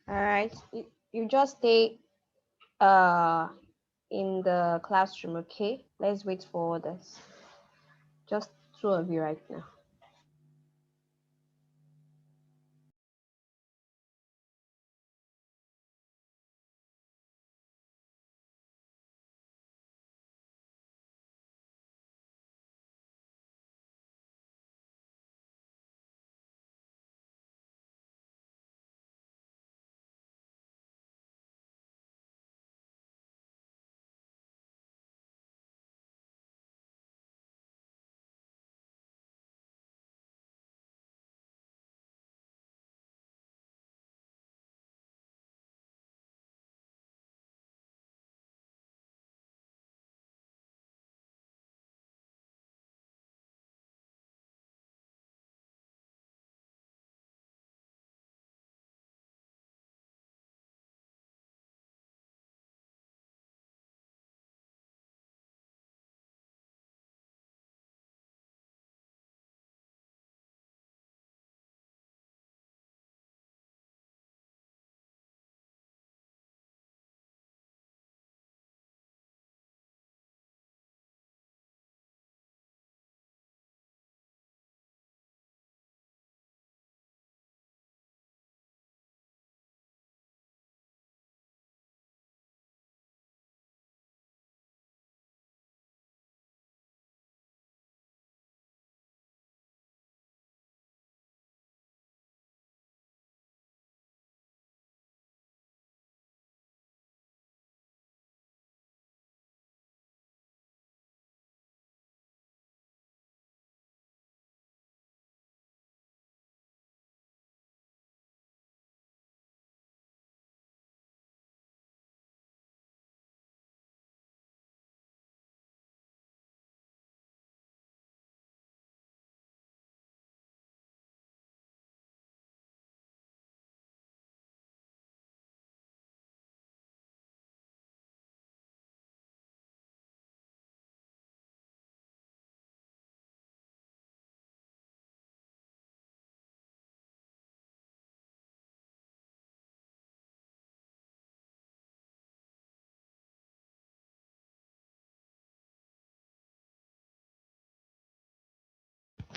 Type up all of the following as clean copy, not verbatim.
All right. You just stay in the classroom, okay? Let's wait for others. Just two of you right now.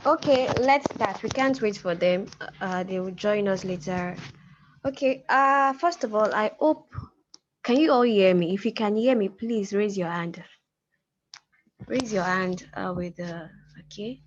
Okay, let's start. We can't wait for them. They will join us later. Okay. First of all, I hope. Can you all hear me? If you can hear me, please raise your hand. Raise your hand with okay.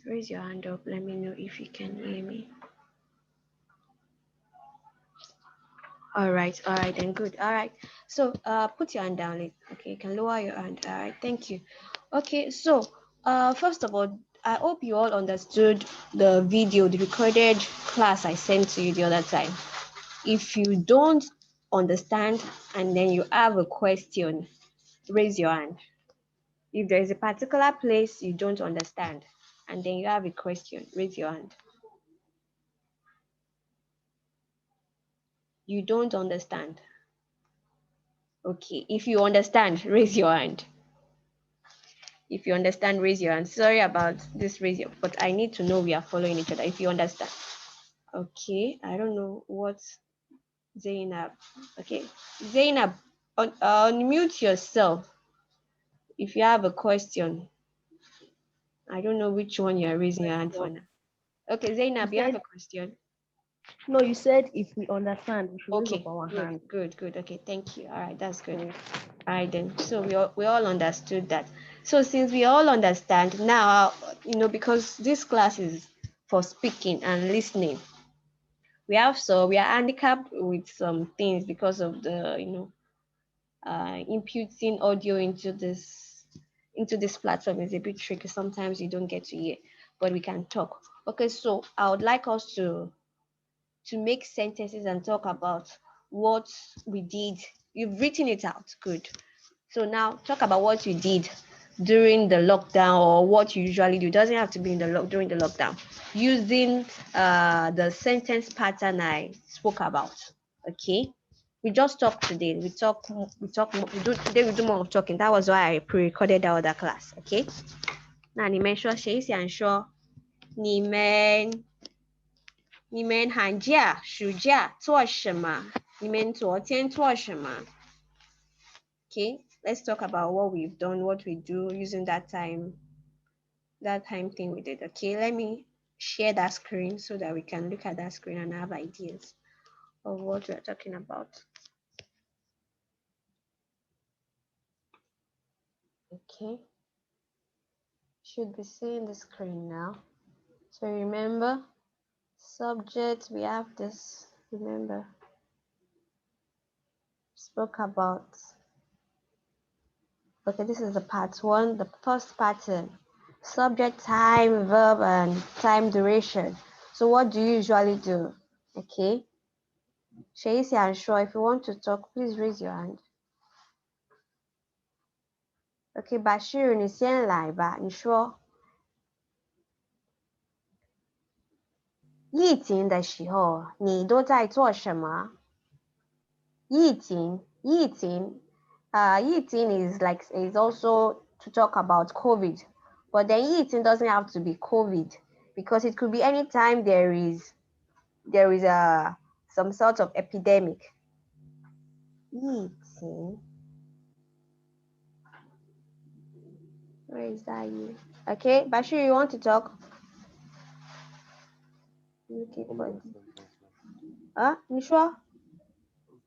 Raise your hand up. Let me know if you can hear me. All right, then good. All right. So put your hand down. Okay, you can lower your hand. All right, thank you. Okay, so first of all, I hope you all understood the video, the recorded class I sent to you the other time. If you don't understand and then you have a question, raise your hand. If there is a particular place you don't understand and then you have a question, raise your hand. You don't understand. Okay, if you understand, raise your hand. If you understand, raise your hand. Sorry about this raise your, but I need to know we are following each other. If you understand. Okay, I don't know what Zainab. Okay, Zainab, unmute yourself if you have a question. I don't know which one you are raising your hand for now. Okay, You Zainab, you have said a question. no. You said if we understand, we should raise up Okay, our good, hand. good, good. Okay, thank you. All right, that's good. Mm. All right then. So we all understood that. So since we all understand now, because this class is for speaking and listening, we are handicapped with some things because of the imputing audio into this platform is a bit tricky. Sometimes you don't get to hear, but we can talk. Okay, so I would like us to make sentences and talk about what we did. You've written it out. Good. So now talk about what you did during the lockdown or what you usually do. It doesn't have to be during the lockdown. Using the sentence pattern I spoke about. Okay. We just talk today. We do more of talking. That was why I pre-recorded the other class. Okay. Now ni mention she and sure ni men 你们寒假、暑假做什么？你们昨天做什么？ Okay, let's talk about what we've done, what we do using that time thing we did. Okay, let me share that screen so that we can look at that screen and have ideas of what we're talking about. Okay, should be seeing the screen now. So remember, subject, we have this, remember, spoke about. Okay, this is the part one, the first pattern. Subject, time, verb, and time duration. So what do you usually do? Okay. Shaisi and Shaw, if you want to talk, please raise your hand. Okay, Bashir, 你先来吧，你说疫情的时候你都在做什么？疫情 is also to talk about COVID, but then 疫情 doesn't have to be COVID because it could be anytime there is some sort of epidemic. 疫情 Where is that you? Okay, Bashir, you want to talk? Okay, you sure?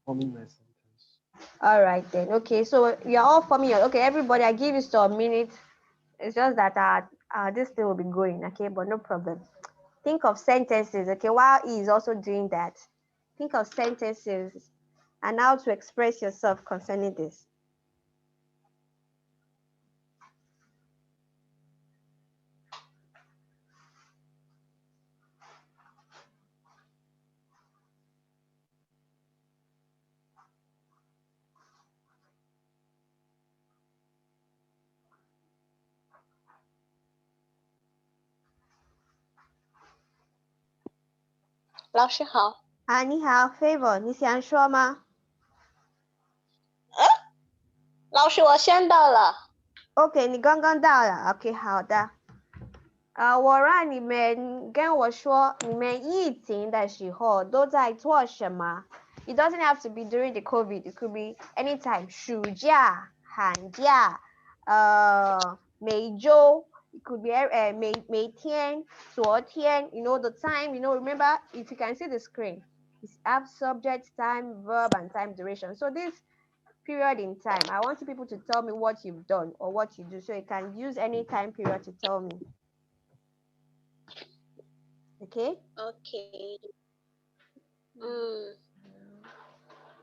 Forming my sentence. All right then. Okay, so you're all forming your. Okay, everybody, I give you some minutes. It's just that this thing will be going. Okay, but no problem. Think of sentences. Okay, while he is also doing that, think of sentences and how to express yourself concerning this.老师好。你好 ，Favor，你想说吗？老师，我先到了。OK，你刚刚到了。OK，好的。我让你们跟我说，你们疫情的时候都在做什么？ It doesn't have to be during the COVID. It could be anytime. 暑假、寒假，每周。It could be 每天、昨天。You know the time. You know, remember, if you can see the screen, it's have subject, time, verb, and time duration. So this period in time, I want you people to tell me what you've done or what you do. So you can use any time period to tell me. Okay. Okay.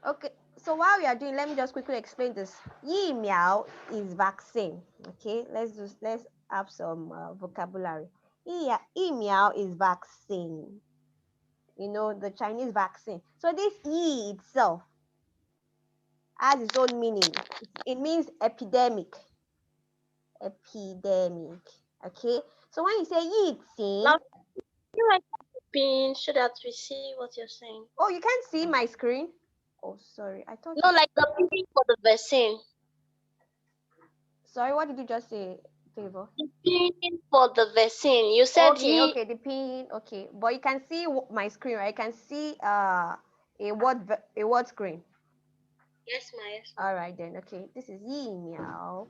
Okay. So while we are doing, let me just quickly explain this. 疫苗 is vaccine. Okay. Let's have some vocabulary. 疫苗 is vaccine. You know, the Chinese vaccine. So this 疫 itself has its own meaning. It means epidemic. Epidemic. Okay. So when you say 疫情, now, you write the pin so that we see what you're saying. Oh, you can't see my screen? Oh, sorry. I thought. No, like the pin for the vaccine. Sorry, what did you just say, Favor? The pin for the vaccine. You said okay, the pin. Okay, but you can see my screen, right? You can see a word screen. Yes, ma. Yes, All right then. Okay, this is 疫苗.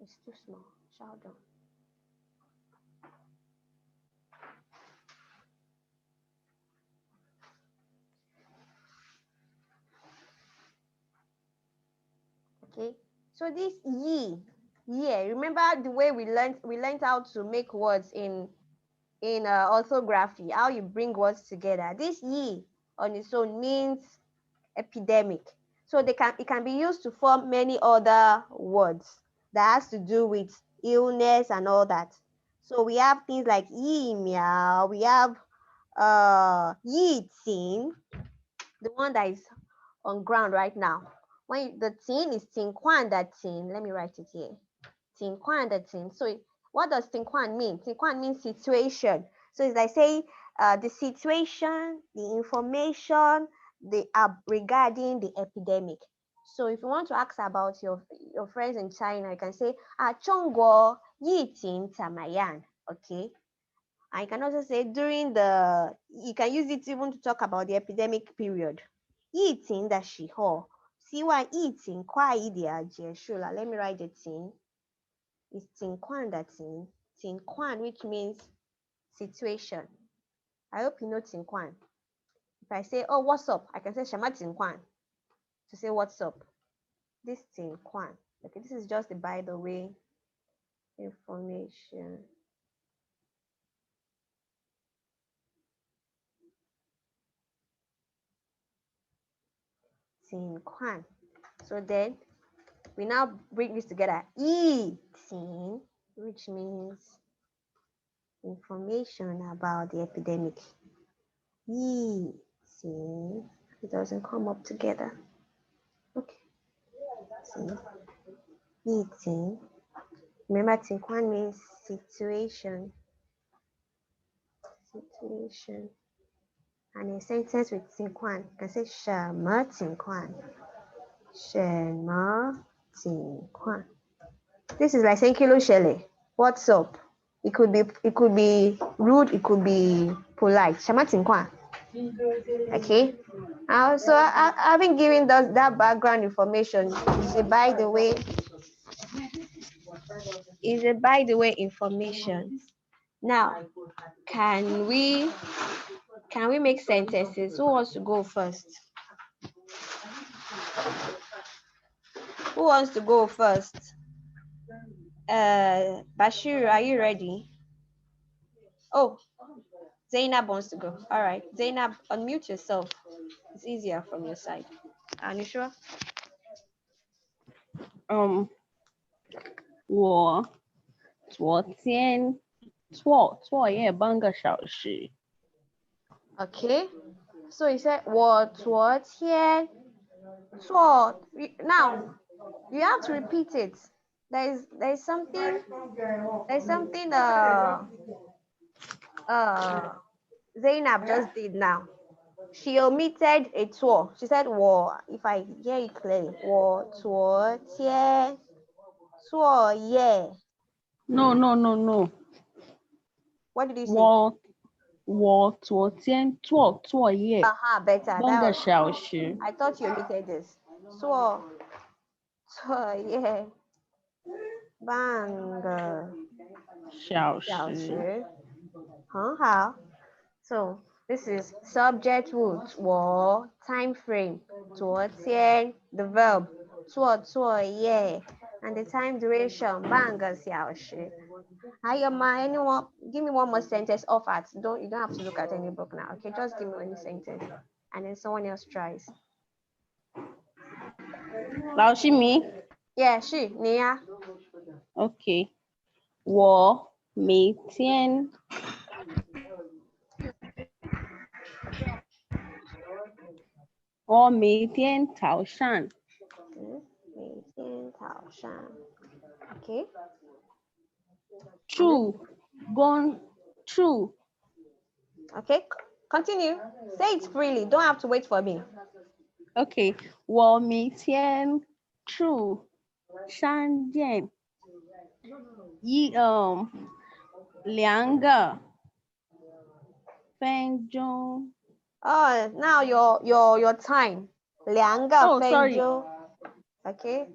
It's too small. Shout down. Okay, so this remember the way we learned how to make words in orthography, how you bring words together. This on its own means epidemic. So it can be used to form many other words that has to do with illness and all that. So we have things like 疫苗, we have 疫情, the one that is on ground right now. When the 情 is 情况的情, let me write it here. 情况的情. So what does 情况 mean? 情况 means situation. So it's like saying the situation, the information regarding the epidemic. So if you want to ask about your friends in China, you can say, 中国疫情怎么样? Okay. And you can also say you can use it even to talk about the epidemic period. 疫情的时候，希望疫情快一点结束了。Let me write the 情. It's 情况的情. 情况 which means situation. I hope you know 情况. If I say, oh, what's up? I can say 什么情况? To say what's up. This 情况. Okay, this is just the by the way information. So then we now bring this together. 疫情, which means information about the epidemic. 疫情. It doesn't come up together. Okay. 疫情. Remember, 情况 means situation. Situation. And a sentence with 情况, you can say 什么情况? 什么情况? This is like saying Kilo Shelley. What's up? It could be rude, it could be polite. 什么情况? Okay. So having given that background information is a by the way information. Now, can we make sentences? Who wants to go first? Who wants to go first? Bashir, are you ready? Oh, Zainab wants to go. All right, Zainab, unmute yourself. It's easier from your side. Are you sure? 我昨天作业半个小时。 Okay. So he said 我昨天做. Now you have to repeat it. There's something Zainab just did now. She omitted a 错. She said 我, if I hear it clearly, 我昨天作业. No. What did you say? 我昨天作业 better. 半个小时。 I thought you omitted this. 作业半个小时。很好。So this is subject root 我 time frame 昨天 the verb 做作业 and the time duration 半个小时。还有吗？ Anyone? Give me one more sentence off at. You don't have to look at any book now. Okay, just give me one sentence and then someone else tries. 老师你 Yeah, 是你呀。OK 我每天早上每天早上 OK 去公 OK continue. Say it freely. Don't have to wait for me. OK 我每天去商店2个分钟。 Oh, now your time. 2个分钟 OK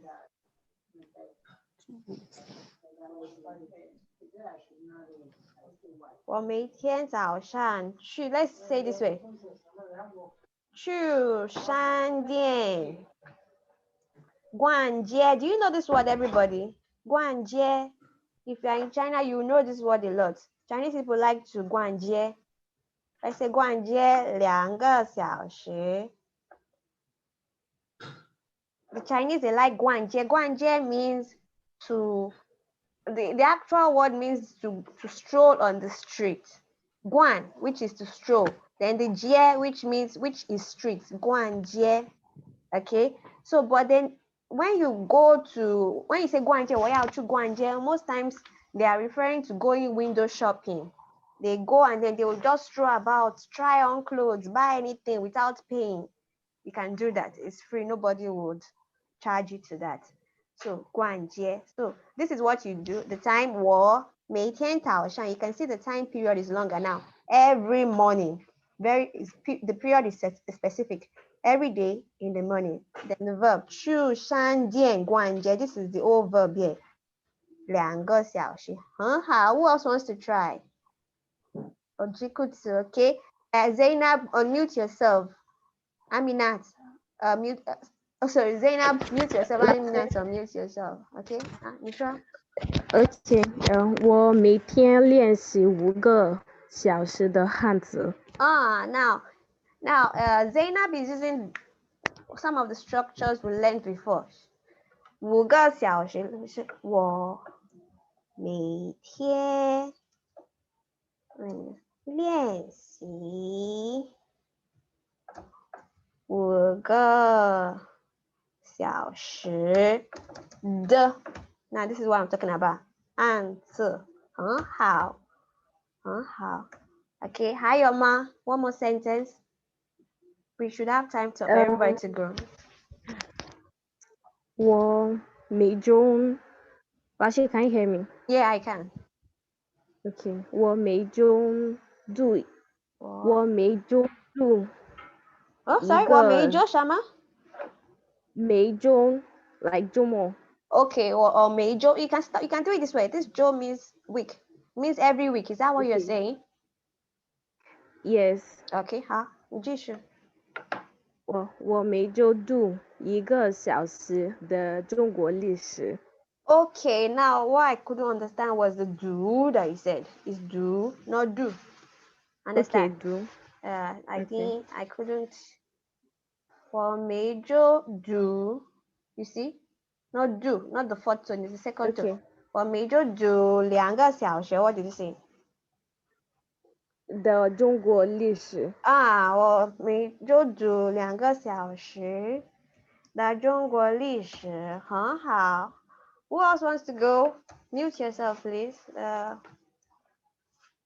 我每天早上去 Let's say this way. 去商店逛街. Do you know this word, everybody? 逛街. If you are in China, you know this word a lot. Chinese people like to 逛街. I say 逛街2个小时. The Chinese, they like 逛街. 逛街 means to, the actual word means to stroll on the street. 逛, which is to stroll. Then the 街, which is street. 逛街. Okay. So, but then when you say 逛街, 我要去逛街, most times they are referring to going window shopping. They go and then they will just stroll about, try on clothes, buy anything without paying. You can do that. It's free. Nobody would charge you to that. So 逛街. So this is what you do. The time 我每天早上. You can see the time period is longer now. Every morning. The period is specific. Every day in the morning. Then the verb 去商店逛街. This is the old verb here. 2个小时. 很好. Who else wants to try? Ojikutsu, okay. Zainab, unmute yourself. Aminat, mute. Oh, sorry, Zainab, mute yourself. Aminat, unmute yourself. Okay. 你说。OK，我每天练习5个小时的汉字。Now, Zainab is using some of the structures we learned before. 5个小时是我每天练习5个小时的。Now this is what I'm talking about. 汉字很好，很好。Okay, 还有吗？ One more sentence. We should have time for everybody to go. 我每周，Bashi, can you hear me? Yeah, I can. OK，我每周读sorry, 我每周什么？每周 like 周末。Okay, or每周 you can do it this way. This 周 means week. Means every week. Is that what you're saying? Yes. Okay, 好，你继续。我每周读1个小时的中国历史。Okay, now what I couldn't understand was the do that you said. It's do, not do. Understand? Okay, do. I think I couldn't. For major do, you see? Not do, not the fourth one, it's the second Okay. two. For major do 2个小时, what did you say? 的中国历史。我每周读2个小时的中国历史，很好。Who else wants to go? Mute yourself, please.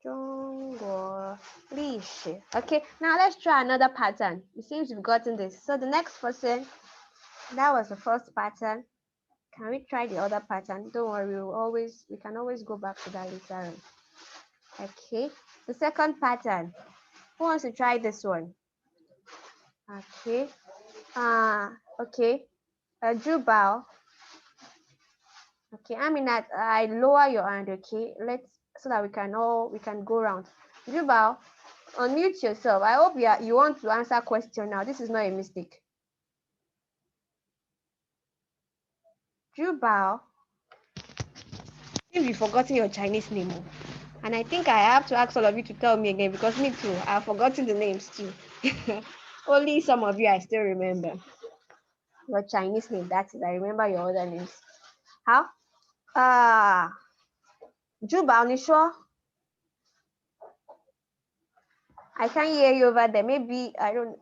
中国历史. Okay, now let's try another pattern. It seems we've gotten this. So the next person, that was the first pattern. Can we try the other pattern? Don't worry, we can always go back to that later on. Okay, the second pattern. Who wants to try this one? Okay. Okay. Jubal. Okay, I lower your hand, okay? So that we can go around. Jubal, unmute yourself. I hope you want to answer question now. This is not a mistake. Jubal, if you've forgotten your Chinese name, and I think I have to ask all of you to tell me again because me too, I've forgotten the names too. Only some of you I still remember. Your Chinese name, that's it. I remember your other names. How? Jubal, you sure? I can't hear you over there. Maybe I don't.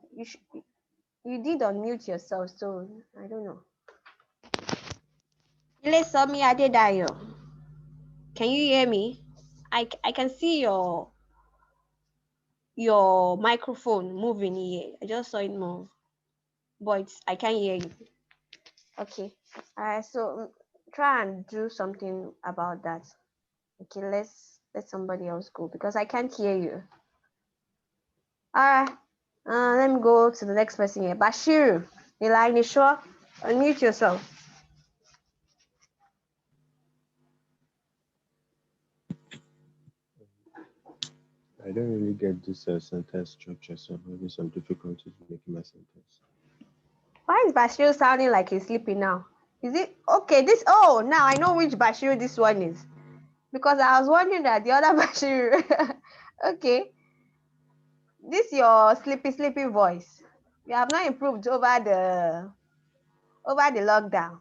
You did unmute yourself, so I don't know. Ilesomi Adedayo. Can you hear me? I can see your microphone moving here. I just saw it move, but I can't hear you. Okay. So try and do something about that. Okay, let's let somebody else go because I can't hear you. All right. Let me go to the next person here. Bashir, you sure? Unmute yourself. I don't really get this sentence structure, so I'm having some difficulties making my sentence. Why is Bashir sounding like he's sleeping now? Is it okay? Now I know which Bashir this one is. Because I was wondering that the other Bashir. Okay. This your sleepy voice. You have not improved over the lockdown.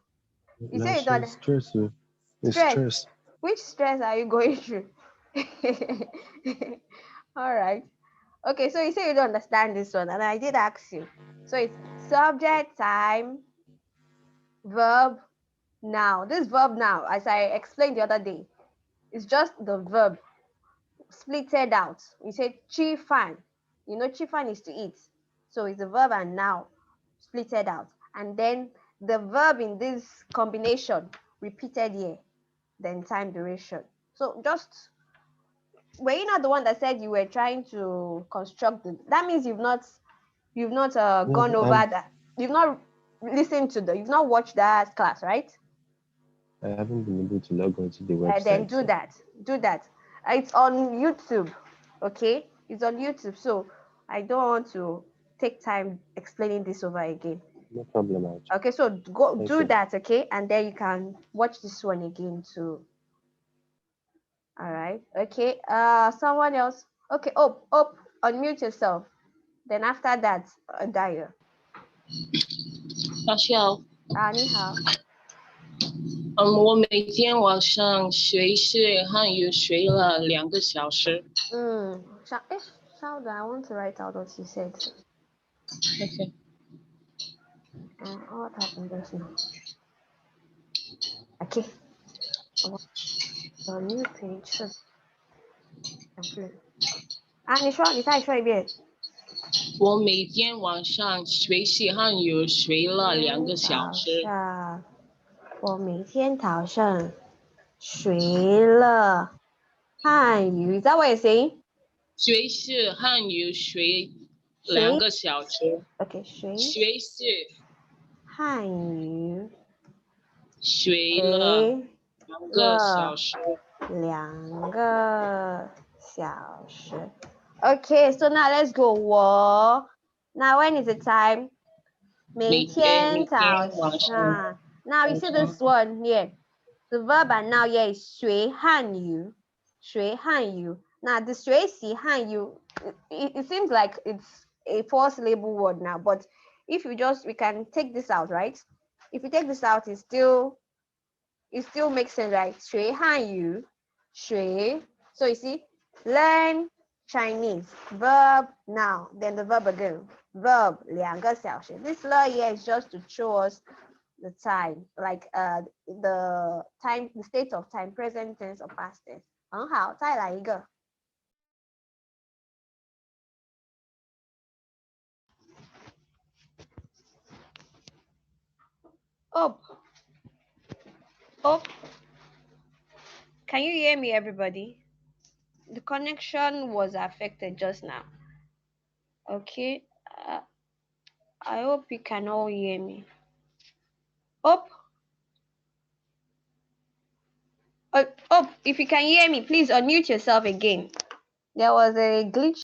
You say you don't Stress. It's stress. Which stress are you going through? All right. Okay, so you say you don't understand this one, and I did ask you. So it's subject, time, verb, now. This verb now, as I explained the other day, is just the verb splitted out. You say chifan. You know chifan is to eat. So it's the verb and now splitted out. And then the verb in this combination repeated here, then time duration. So just, were you not the one that said you were trying to construct that means you've not gone No, over that, you've not listened to you've not watched that class, right? I haven't been able to log on to the Then website. do that. It's on YouTube. Okay, it's on YouTube, so I don't want to take time explaining this over again. No problem, actually. Okay, so go Thank do you. that, okay, and then you can watch this one again too. All right, okay. Someone else. Okay, unmute yourself. Then after that, Daya. 老师好，你好。我每天晚上学习汉语学了2个小时。稍等 I want to write out what you said. Okay. What happened just now? Okay. A new page. 你说，你再说一遍。我每天晚上学习汉语学了2个小时。我每天早上学了汉语，再我也行。学习汉语学2个小时。OK， 学习汉语学了2个小时。2个小时。Okay, so now let's go. Now when is the time? 每天早上。Now you see this one here. The verb and now here is 学汉语。学汉语。Now the 学习汉语, it seems like it's a 4-syllable word now, but if we can take this out, right? If you take this out, it still makes sense, right? 学汉语。学. So you see, learn Chinese, verb now, then the verb again. Verb 2个小时. This law here is just to show us the time, like the time, the state of time, present tense or past tense. 很好，再来一个。Can you hear me, everybody? The connection was affected just now. Okay. I hope you can all hear me. If you can hear me, please unmute yourself again. There was a glitch